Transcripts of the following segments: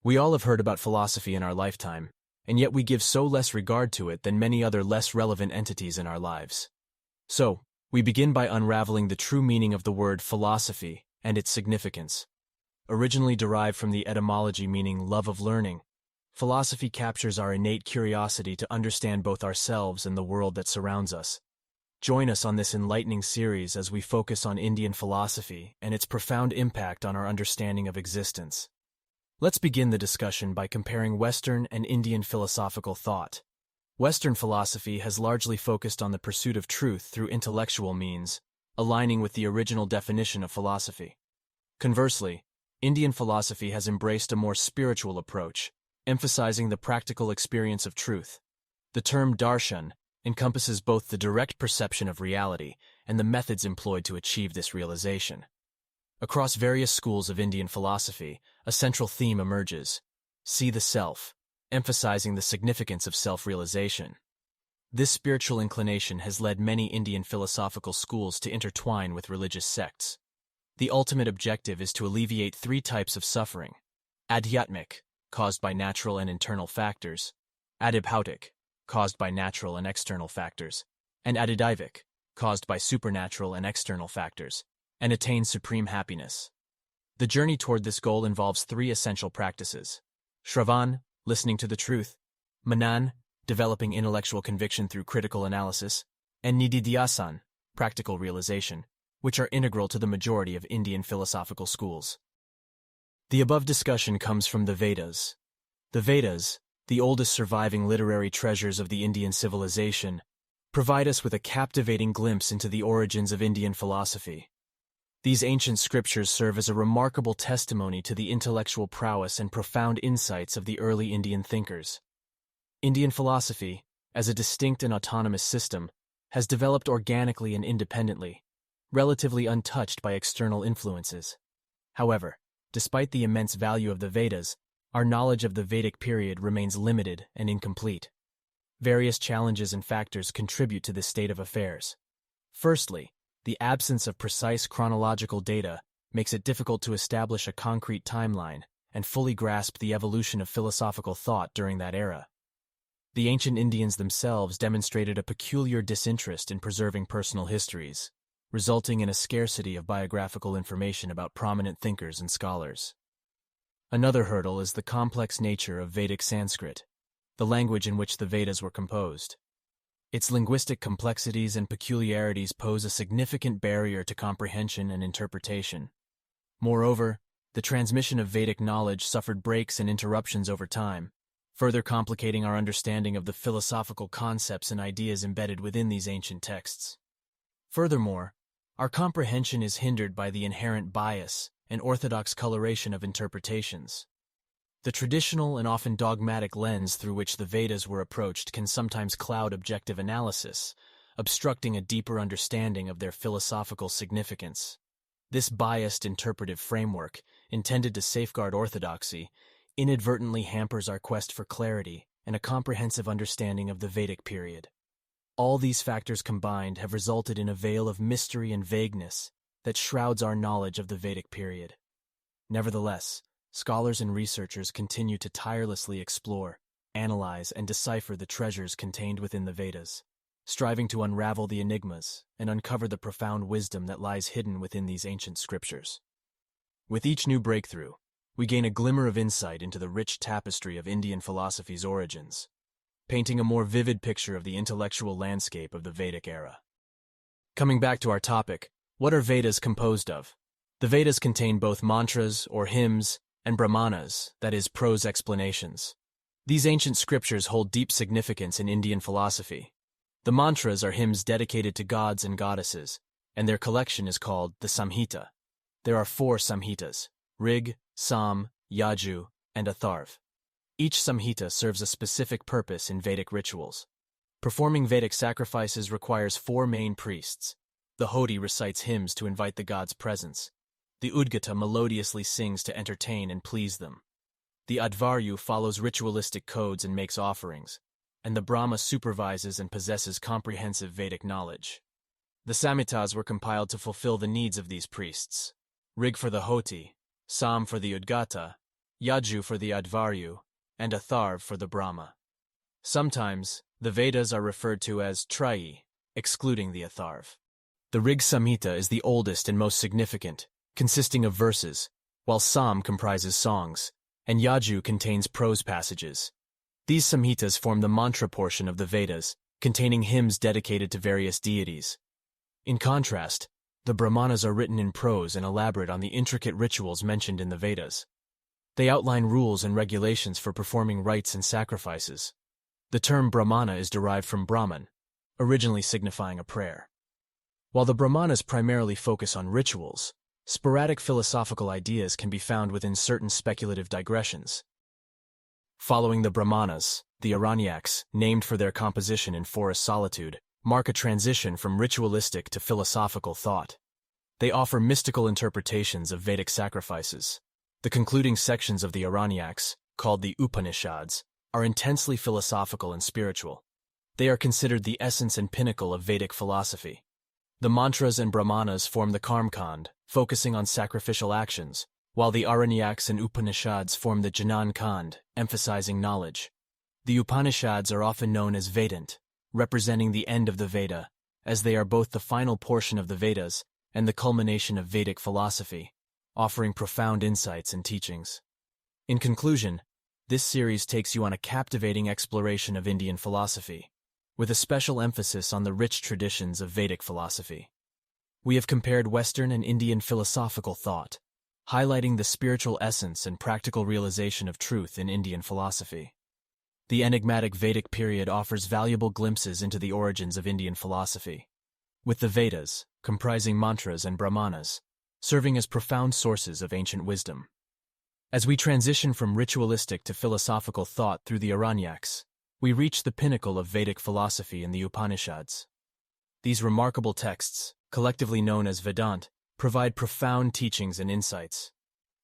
We all have heard about philosophy in our lifetime, and yet we give so less regard to it than many other less relevant entities in our lives. So, we begin by unraveling the true meaning of the word philosophy and its significance. Originally derived from the etymology meaning love of learning, philosophy captures our innate curiosity to understand both ourselves and the world that surrounds us. Join us on this enlightening series as we focus on Indian philosophy and its profound impact on our understanding of existence. Let's begin the discussion by comparing Western and Indian philosophical thought. Western philosophy has largely focused on the pursuit of truth through intellectual means, aligning with the original definition of philosophy. Conversely, Indian philosophy has embraced a more spiritual approach, emphasizing the practical experience of truth. The term darshan encompasses both the direct perception of reality and the methods employed to achieve this realization. Across various schools of Indian philosophy, a central theme emerges: see the self, emphasizing the significance of self-realization. This spiritual inclination has led many Indian philosophical schools to intertwine with religious sects. The ultimate objective is to alleviate three types of suffering: adhyatmic, caused by natural and internal factors; adibhautic, caused by natural and external factors; and adidaivic, caused by supernatural and external factors, and attain supreme happiness. The journey toward this goal involves three essential practices: shravan, listening to the truth; manan, developing intellectual conviction through critical analysis; and nididhyasan, practical realization, which are integral to the majority of Indian philosophical schools. The above discussion comes from the Vedas. The Vedas, the oldest surviving literary treasures of the Indian civilization, provide us with a captivating glimpse into the origins of Indian philosophy. These ancient scriptures serve as a remarkable testimony to the intellectual prowess and profound insights of the early Indian thinkers. Indian philosophy, as a distinct and autonomous system, has developed organically and independently, relatively untouched by external influences. However, despite the immense value of the Vedas, our knowledge of the Vedic period remains limited and incomplete. Various challenges and factors contribute to this state of affairs. Firstly, the absence of precise chronological data makes it difficult to establish a concrete timeline and fully grasp the evolution of philosophical thought during that era. The ancient Indians themselves demonstrated a peculiar disinterest in preserving personal histories, resulting in a scarcity of biographical information about prominent thinkers and scholars. Another hurdle is the complex nature of Vedic Sanskrit, the language in which the Vedas were composed. Its linguistic complexities and peculiarities pose a significant barrier to comprehension and interpretation. Moreover, the transmission of Vedic knowledge suffered breaks and interruptions over time, further complicating our understanding of the philosophical concepts and ideas embedded within these ancient texts. Furthermore, our comprehension is hindered by the inherent bias and orthodox coloration of interpretations. The traditional and often dogmatic lens through which the Vedas were approached can sometimes cloud objective analysis, obstructing a deeper understanding of their philosophical significance. This biased interpretive framework, intended to safeguard orthodoxy, inadvertently hampers our quest for clarity and a comprehensive understanding of the Vedic period. All these factors combined have resulted in a veil of mystery and vagueness that shrouds our knowledge of the Vedic period. Nevertheless, scholars and researchers continue to tirelessly explore, analyze, and decipher the treasures contained within the Vedas, striving to unravel the enigmas and uncover the profound wisdom that lies hidden within these ancient scriptures. With each new breakthrough, we gain a glimmer of insight into the rich tapestry of Indian philosophy's origins, painting a more vivid picture of the intellectual landscape of the Vedic era. Coming back to our topic, what are Vedas composed of? The Vedas contain both mantras or hymns and brahmanas, that is, prose explanations. These ancient scriptures hold deep significance in Indian philosophy. The mantras are hymns dedicated to gods and goddesses, and their collection is called the Samhita. There are 4 Samhitas: Rig, Sam, Yaju, and Atharv. Each Samhita serves a specific purpose in Vedic rituals. Performing Vedic sacrifices requires 4 main priests. The Hoti recites hymns to invite the gods' presence. The Udgata melodiously sings to entertain and please them. The Advaryu follows ritualistic codes and makes offerings, and the Brahma supervises and possesses comprehensive Vedic knowledge. The Samhitas were compiled to fulfill the needs of these priests: Rig for the Hoti, Sam for the Udgata, Yaju for the Advaryu, and Atharv for the Brahma. Sometimes, the Vedas are referred to as Trayi, excluding the Atharv. The Rig Samhita is the oldest and most significant, consisting of verses, while Sam comprises songs, and Yaju contains prose passages. These Samhitas form the mantra portion of the Vedas, containing hymns dedicated to various deities. In contrast, the Brahmanas are written in prose and elaborate on the intricate rituals mentioned in the Vedas. They outline rules and regulations for performing rites and sacrifices. The term Brahmana is derived from Brahman, originally signifying a prayer. While the Brahmanas primarily focus on rituals, sporadic philosophical ideas can be found within certain speculative digressions. Following the Brahmanas, the Aranyakas, named for their composition in forest solitude, mark a transition from ritualistic to philosophical thought. They offer mystical interpretations of Vedic sacrifices. The concluding sections of the Aranyakas, called the Upanishads, are intensely philosophical and spiritual. They are considered the essence and pinnacle of Vedic philosophy. The mantras and Brahmanas form the Karmakand, focusing on sacrificial actions, while the Aranyakas and Upanishads form the Jnan Kand, emphasizing knowledge. The Upanishads are often known as Vedant, representing the end of the Veda, as they are both the final portion of the Vedas and the culmination of Vedic philosophy, offering profound insights and teachings. In conclusion, this series takes you on a captivating exploration of Indian philosophy, with a special emphasis on the rich traditions of Vedic philosophy. We have compared Western and Indian philosophical thought, highlighting the spiritual essence and practical realization of truth in Indian philosophy. The enigmatic Vedic period offers valuable glimpses into the origins of Indian philosophy, with the Vedas, comprising mantras and Brahmanas, serving as profound sources of ancient wisdom. As we transition from ritualistic to philosophical thought through the Aranyakas, we reach the pinnacle of Vedic philosophy in the Upanishads. These remarkable texts, collectively known as Vedanta, provide profound teachings and insights.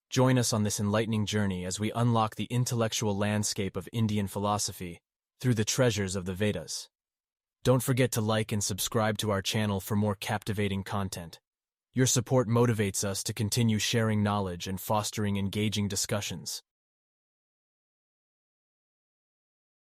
Join us on this enlightening journey as we unlock the intellectual landscape of Indian philosophy through the treasures of the Vedas. Don't forget to like and subscribe to our channel for more captivating content. Your support motivates us to continue sharing knowledge and fostering engaging discussions.